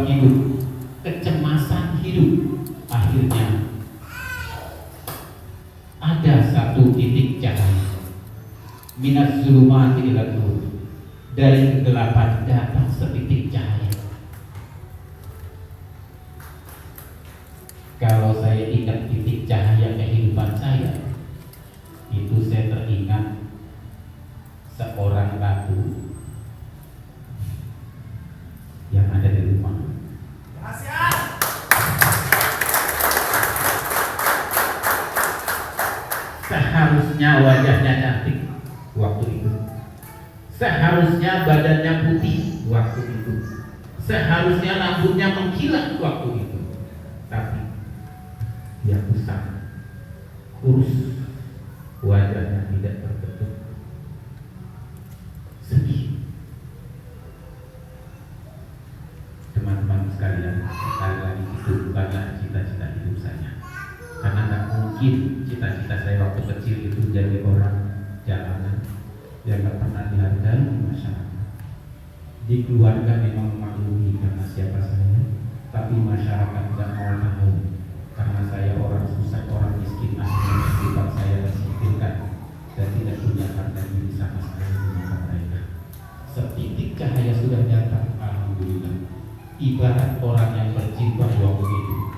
keraguan hidup, kecemasan hidup. Akhirnya ada satu titik cahaya. Minas zulumati ilal nur, dari kegelapan datang setitik cahaya. Kalau saya ingat titik cahaya kehidupan saya, itu saya teringat seorang ratu yang ada di rumah. Seharusnya wajahnya cantik waktu itu, seharusnya badannya putih waktu itu, seharusnya rambutnya mengkilat waktu itu, tapi dia kusam, kurus, wajahnya tidak terbentuk, sedih. Teman-teman sekalian, sekali lagi itu bukanlah cita-cita hidup saya, karena tak mungkin cita-cita saya waktu kecil itu jadi orang jalanan yang tak pernah dihargai di masyarakat. Di keluarga memang memaklumi karena siapa saya, tapi masyarakat tidak mau tahu karena saya orang susah, orang miskin. Akhirnya kehidupan saya tersingkirkan dan tidak punya harga diri sama sekali di mata mereka. Setitik cahaya sudah datang, alhamdulillah. Ibarat orang yang berjilbab waktu itu,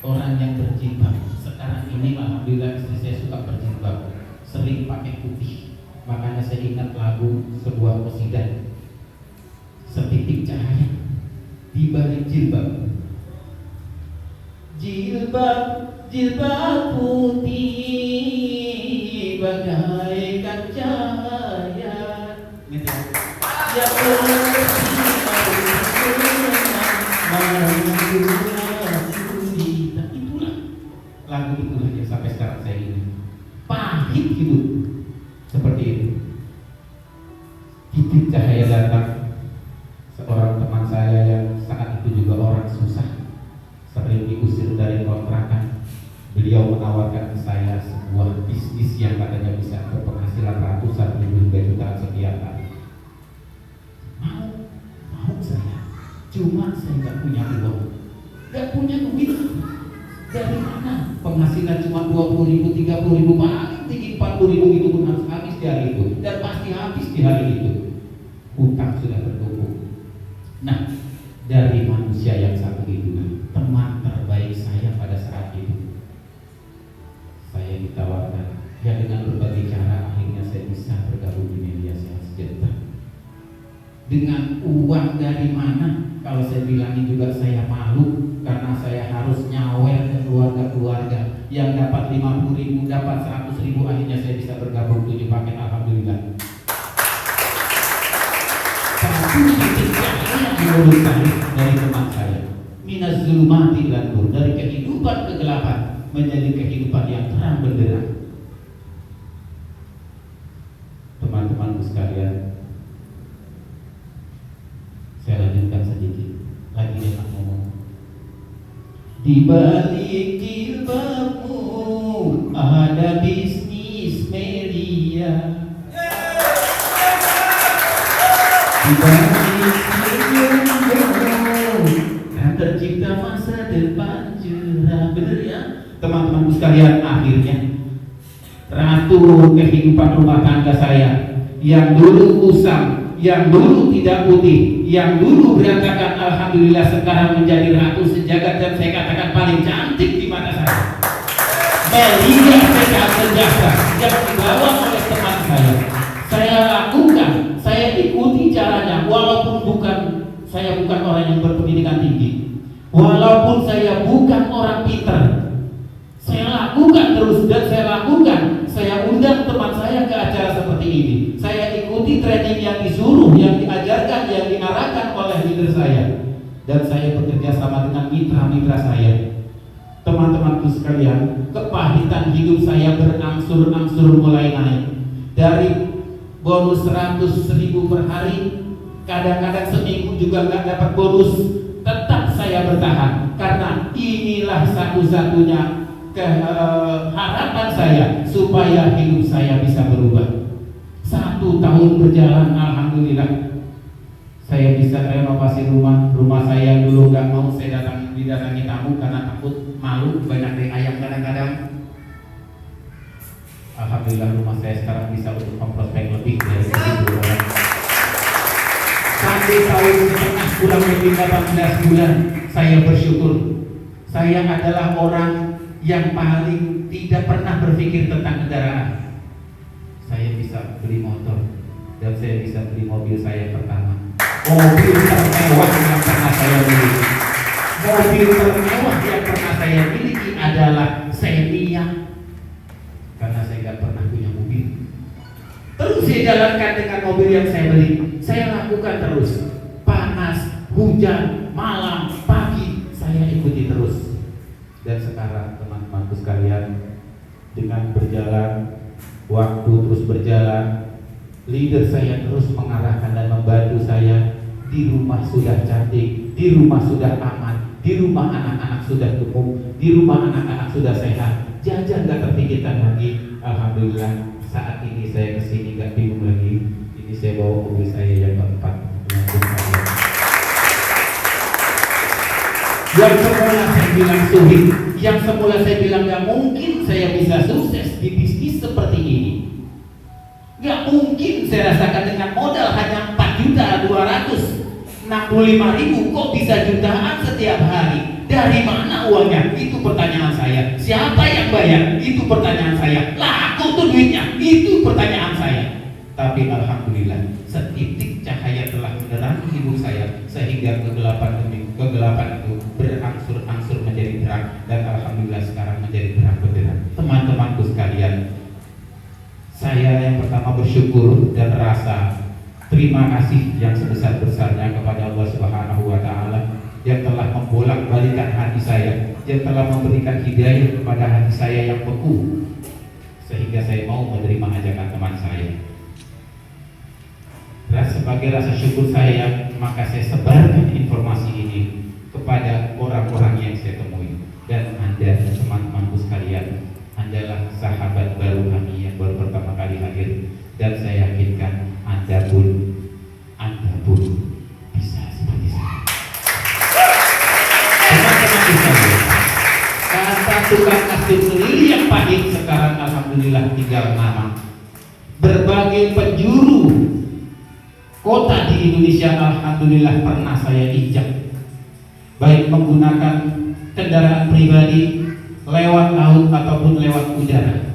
orang yang berjilbab. Sekarang ini alhamdulillah istri saya suka berjilbab, sering pakai putih. Makanya saya ingat lagu sebuah qasidah, setitik cahaya di balik jilbab. Jilbab, jilbab putih bagaikan cahaya yang itulah lagu itulah yang sampai sekarang saya ingat. Pahit hidup seperti itu. Titik cahaya datang. Seorang teman saya yang saat itu juga orang susah, sering diusir dari kontrakan. Beliau menawarkan ke saya sebuah bisnis yang katanya bisa berpenghasilan ratusan ribu hingga jutaan setiap hari. Mau saya. Cuma saya nggak punya uang, nggak punya duit. Dari mana? Penghasilan cuma 20.000, 30.000, paling tinggi 40.000, itu pun harus habis di hari itu, dan pasti habis di hari itu. Hutang sudah bertumpuk. Nah, dari manusia yang satu itu, teman terbaik saya pada saat itu, saya ditawarkan, ya dengan berbagai cara akhirnya saya bisa bergabung di media sejahtera. Dengan uang dari mana? Kalau saya bilangin juga saya malu, karena saya harus nyawer ke keluarga-keluarga yang dapat 50.000, dapat 100.000, akhirnya saya bisa bergabung 7 paket, alhamdulillah. Satu titik cahaya menurut saya dari teman saya, minas zulumati ilal nur, dari kehidupan kegelapan menjadi kehidupan yang terang benderang. Teman-temanku sekalian, saya lanjutkan sedikit lagi dengan ngomong. Di balik jilbabmu ada bisnis media. Di balik senyummu kan tercipta masa depan cerah. Bener ya, teman-teman sekalian, akhirnya ratu kehidupan rumah tangga saya yang dulu usang, yang dulu tidak putih, yang dulu berantakan, alhamdulillah sekarang menjadi ratu sejagat, dan saya katakan paling cantik di mata saya. Melia secara berjasa yang dibawa oleh teman saya lakukan, saya ikuti caranya, walaupun saya bukan orang yang berpendidikan tinggi, walaupun saya bukan orang pintar, saya lakukan terus, dan saya lakukan. Saya undang teman saya ke acara seperti ini. Saya ikuti training yang disuruh, yang diajarkan, yang diarahkan oleh leader saya, dan saya bekerja sama dengan mitra-mitra saya. Teman-temanku sekalian, kepahitan hidup saya berangsur-angsur mulai naik. Dari bonus 100.000 per hari, kadang-kadang seminggu juga nggak dapat bonus, tetap saya bertahan, karena inilah satu-satunya harapan saya supaya hidup saya bisa berubah. 1 tahun berjalan, alhamdulillah Saya bisa renovasi rumah saya dulu nggak mau saya didatangi tamu karena takut malu, banyak dari ayam kadang-kadang. Alhamdulillah rumah saya sekarang bisa untuk memprospek lebih dari 1.000 orang. Sampai tahun setengah kurang lebih 18 bulan saya bersyukur. Saya adalah orang yang paling tidak pernah berpikir tentang kendaraan. Saya bisa beli motor dan saya bisa beli mobil saya pertama. Mobil termewah yang pernah saya miliki. Mobil termewah yang pernah saya miliki adalah Xenia. Karena saya nggak pernah punya mobil. Terus saya jalankan dengan mobil yang saya beli. Saya lakukan terus. Panas, hujan, malam, pagi, saya ikuti terus. Dan sekarang teman-temanku sekalian, dengan berjalan, waktu terus berjalan, leader saya terus mengarahkan dan membantu saya. Di rumah sudah cantik, di rumah sudah aman, di rumah anak-anak sudah tumbuh, di rumah anak-anak sudah sehat, jajan gak terpikirkan lagi. Alhamdulillah saat ini saya kesini gak bingung lagi. Ini saya bawa mobil saya yang keempat. Yang semula saya bilang sulit, yang semula saya bilang gak mungkin saya bisa sukses di bisnis seperti ini. Gak mungkin saya rasakan dengan modal hanya 4.265.000 kok bisa jutaan setiap hari. Dari mana uangnya? Itu pertanyaan saya. Siapa yang bayar? Itu pertanyaan saya. Laku tuh duitnya? Itu pertanyaan saya. Tapi alhamdulillah setitik cahaya telah menerangi hidup saya sehingga kegelapan itu berangsur-angsur menjadi terang dan alhamdulillah sekarang menjadi terang benderang. Teman-temanku sekalian, saya yang pertama bersyukur dan rasa terima kasih yang sebesar-besarnya kepada Allah Subhanahu wa Ta'ala yang telah membolak-balikan hati saya, yang telah memberikan hidayah kepada hati saya yang beku sehingga saya mau menerima ajakan teman saya. Sebagai rasa syukur saya, maka saya sebarkan informasi ini kepada orang-orang yang saya temui. Dan Anda, teman-temanku sekalian, adalah sahabat baru kami yang baru pertama kali hadir. Dan saya yakinkan Anda pun bisa seperti saya. Teman-temanku sekalian, kata tukang kasih sendiri yang pahit sekarang alhamdulillah tinggal nama. Berbagai penjuru kota di Indonesia alhamdulillah pernah saya injak, baik menggunakan kendaraan pribadi, lewat laut ataupun lewat udara.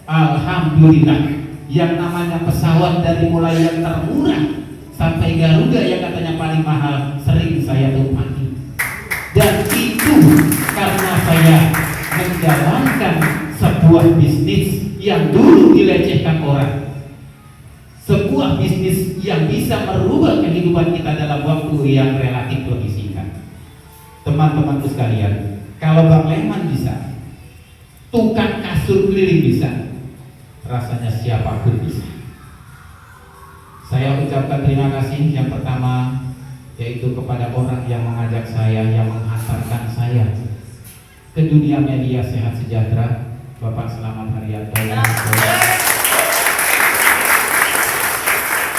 Alhamdulillah yang namanya pesawat dari mulai yang termurah sampai Garuda yang katanya paling mahal sering saya tumpaki. Dan itu karena saya menjalankan sebuah bisnis yang dulu dilecehkan orang. Sebuah bisnis yang bisa merubah kehidupan kita dalam waktu yang relatif lebih singkat. Teman-temanku sekalian, kalau Bang Leman bisa, tukang kasur keliling bisa, rasanya siapapun bisa. Saya ucapkan terima kasih yang pertama yaitu kepada orang yang mengajak saya, yang menghantarkan saya ke dunia media sehat sejahtera, Bapak Selamat Haryanto.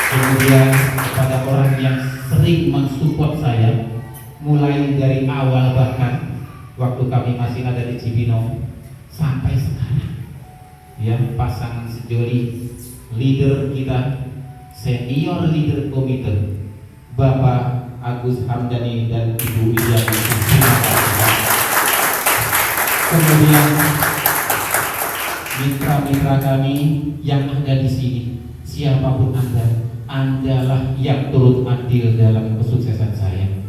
Kemudian kepada orang yang sering mensupport saya mulai dari awal, bahkan waktu kami masih ada di Cibinong sampai sekarang, ya, pasangan sejoli leader kita, senior leader komite Bapak Agus Hamdani dan Ibu Ida. Kemudian mitra-mitra kami yang ada di sini, siapapun Andalah yang turut andil dalam kesuksesan saya.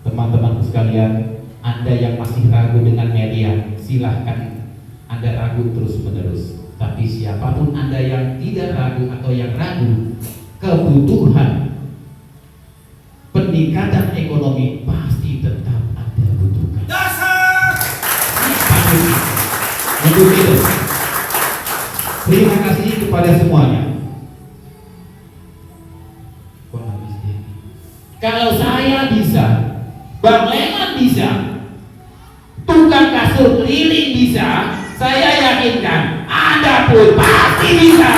Teman-temanku sekalian, Anda yang masih ragu dengan media, silahkan Anda ragu terus-menerus. Tapi siapapun Anda yang tidak ragu atau yang ragu, kebutuhan peningkatan ekonomi pasti tetap Anda butuhkan. Untuk itu, terima kasih kepada semuanya. Kalau saya bisa, Bang Leman bisa, tukang kasur keliling bisa, saya yakinkan Anda pun pasti bisa.